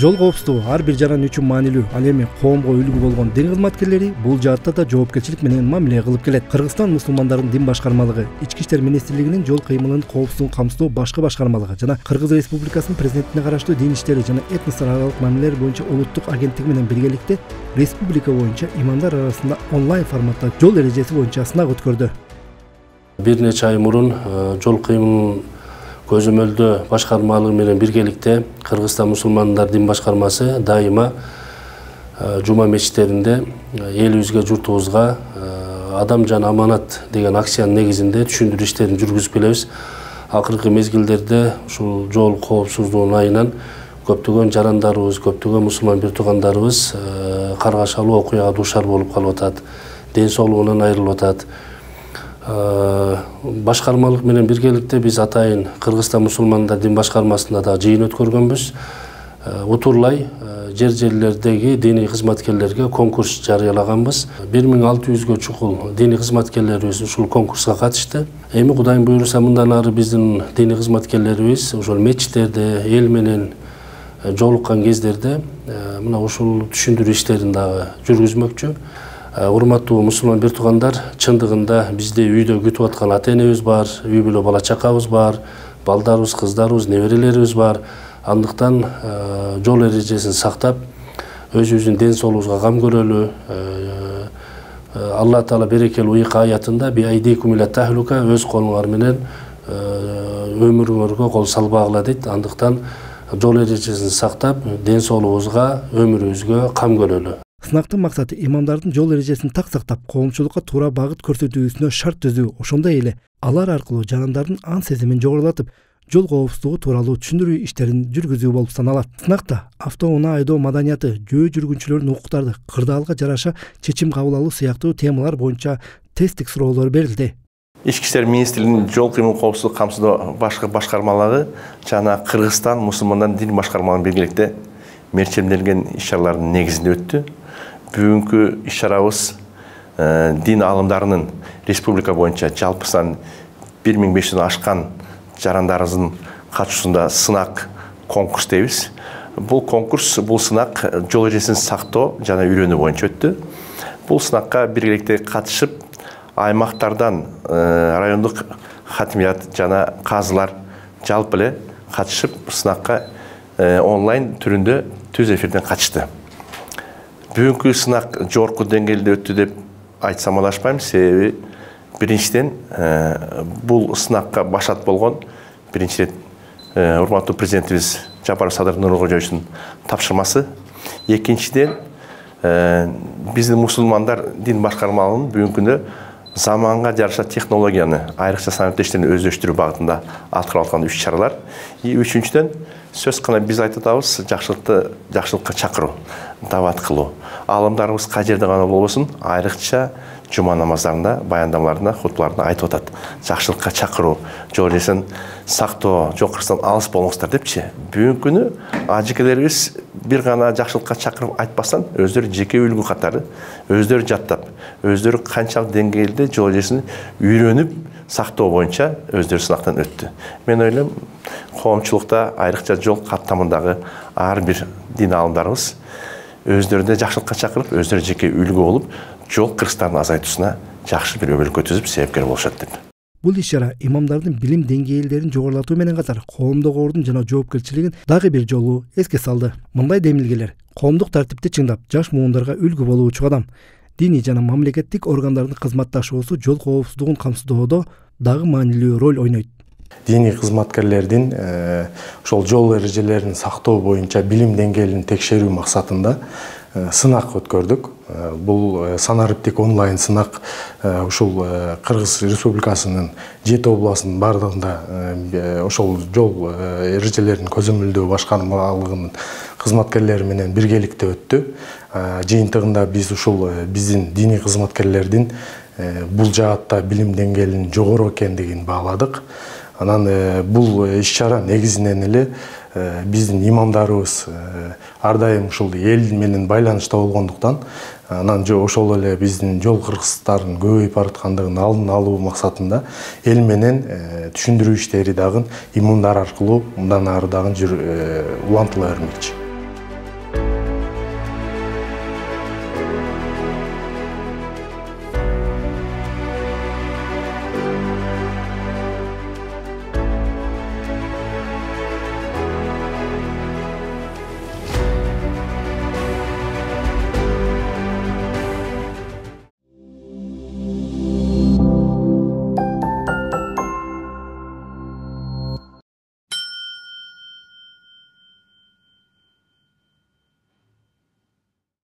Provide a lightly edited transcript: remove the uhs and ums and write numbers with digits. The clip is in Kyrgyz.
Жол коопсуздугу ар бир жаран үчүн маанилүү. Ал эми коомго үлгү болгон дин кызматкерлери бул жаатта да жоопкерчилик менен мамиле кылып келет. Кыргызстан мусулмандардын дин башкармалыгы, Ички иштер министрлигинин жол кыймылынын коопсуздугун камсыздоо башкы башкармалыгы жана Кыргыз Республикасынын президентине караштуу дин иштери жана этностор аралык мамилелер боюнча улуттук агенттиги менен биргеликте республика боюнча имамдар арасында онлайн форматта жол эрежеси боюнча сынак өткөрдү. Бир нече ай мурун жол кыймылынын көзөмөлдөө башкармалыгы менен биргеликте Кыргызстан мусулмандар дин башкармасы дайыма жума мечиттеринде элибизге, журтубузга адам жан аманат деген акциянын негизинде түшүндүрүү иштерин жүргүзүп келебиз. Акыркы мезгилдерде ушул жол коопсуздугунун айынан көптөгөн жарандарыбыз, көптөгөн мусулман бир туугандарыбыз каргашалуу окуяга дуушар болуп калып атат, ден соолугунан айрылып атат. Башкармалык менен биргеликте биз атайын Кыргызстан мусулмандар дин башкармасында да жыйын өткөргөнбүз. Утурлай жерлердеги диний кызматкерлерге конкурс жарыялаганбыз. 1600гө чукул диний кызматкерлерибиз ушул конкурска катышты. Эми Кудайдын буйруса мындан ары биздин диний кызматкерлерибиз ошол мечиттерде эл менен жолуккан кездерде мына ушул түшүндүрүү иштерин дагы жүргүзмөкчү. Урматтуу мусулман бир туугандар, чындыгында бизде үйдө күтүп аткан ата-энебиз бар, үй бүлө бала чакабыз бар, балдарыбыз, кыздарыбыз, неберелерибиз бар. Андыктан жол эрежесин сактап, өзүбүздүн ден соолугубузга кам көрөлү. Алла Таала берекелүү ыйык аятында биайдикум иля тахлука, өз колуңар менен өмүрүңөргө кол салбагыла дейт. Андыктан жол эрежесин сактап, ден соолугубузга, өмүрүбүзгө кам көрөлү. Сынактын максаты имамдардын жол эрежесин так сактап, коомчулукка туура багыт көрсөтүүсүнө шарт түзүү, ошондой эле алар аркылуу жарандардын ан сезимин жогорулатып, жол коопсуздугу тууралуу түшүндүрүү иштерин жүргүзүү болуп саналат. Сынакта автоунаа айдоо маданияты, жөө жүргүнчүлөрдүн укуктары, кырдаалга жараша чечим кабыл алуу сыяктуу темалар боюнча тесттик суроолор берилди. Ички иштер министрлигинин жол кыймыл коопсуздугу камсыздоо башкы башкармалыгы жана Кыргызстан мусулмандар дин башкармалыгы биргеликте мерчемделген иш-чаралардын негизинде өттү. Бүгүнкү иш-чарабыз дин алымдарынын республика боюнча жалпы сан 1500 ашкан жарандарыбыздын катышуусунда сынак конкурс дейбиз. Бул конкурс, бул сынак жол эрежесин сактоо жана үйрөнүү боюнча өттү. Бул сынакка биргеликте катышып, аймактардан райондук хатимият жана казылар жалпы эле катышып, сынакка онлайн түрүндө түз эфирден катышты. Бүгүнкү сынак жогорку деңгээлде өттү деп айтсам адашпайм, себеби биринчиден бул сынакка башат болгон биринчи рет урматтуу президентибиз Жапаров Садыр Нуркожоевичтин тапшырмасы. Экинчиден биздин мусулмандар дин башкармалыгынын бүгүнкү күндө заманга жараша технологияны, айрыкча санат иштерин өздөштүрүү багытында аткарылып аткан иш-чаралар. Үчүнчүдөн сөз кана биз айтып атабыз, жакшылыкка чакыруу, дават кылуу. Алымдарыбыз кай жерде гана болбосун, айрыкча жума намаздарында, баяндамаларында, хутбаларында айтып атат. Жакшылыкка чакыруу, жол эрежесин сактоо, жокурустан алыс болуңуздар депчи. Бүгүнкү күнү ажекелерибиз бир гана жакшылыкка чакырып айтпастан, өздөрү жеке үлгү катары, өздөрү жаттап, өздөрү канчалык деңгээлде жол эрежесин үйрөнүп сактоо боюнча өздөрү сынактан өттү. Мен ойлойм, коомчулукта айрыкча жол каттамындагы ар бир дин алымдарыбыз өздөрүнө жакшылыкка чакырып, өздөрү жеке үлгү болуп, жол кырсыздарын азайтуусуна жакшы бир өбөлгө түзүп себепкер болушат деп. Бул иш-чара имамдардын билим деңгээлдерин жогорулатуу менен катар коомдук ордун жана жоопкерчилигин дагы бир жолу эске салды. Мындай демилгелер: коомдук тартипти чыңдап, жаш муундарга үлгү болуучу адам, диний жана мамлекеттик органдардын кызматташуусу жол коопсуздугун камсыздоодо дагы маанилүү роль ойнойт. Диний кызматкерлердин ошол жол эрежелерин сактоо боюнча билим деңгээлин текшерүү максатында сынак өткөрдүк. Бул санариптик онлайн сынак ушул Кыргыз Республикасынын 7 областынын бардыгында ошол жол эрежелерин көзөмөлдөө башкармалыгынын кызматкерлери менен биргеликте өттү. Жыйынтыгында биз ушул биздин диний кызматкерлердин бул жаатта билим деңгээлинин жогору экендигин бааладык. Анан бул иш-чара негизинен эле биздин имамдарыбыз ар дайым ушул эл менен байланышта болгондуктан, анан ошол эле биздин жол кыргызтардын көбөйүп бараткандыгын алдын алуу максатында эл менен түшүндүрүү иштери дагы имамдар аркылуу мындан ары дагы улантыла бермекчи.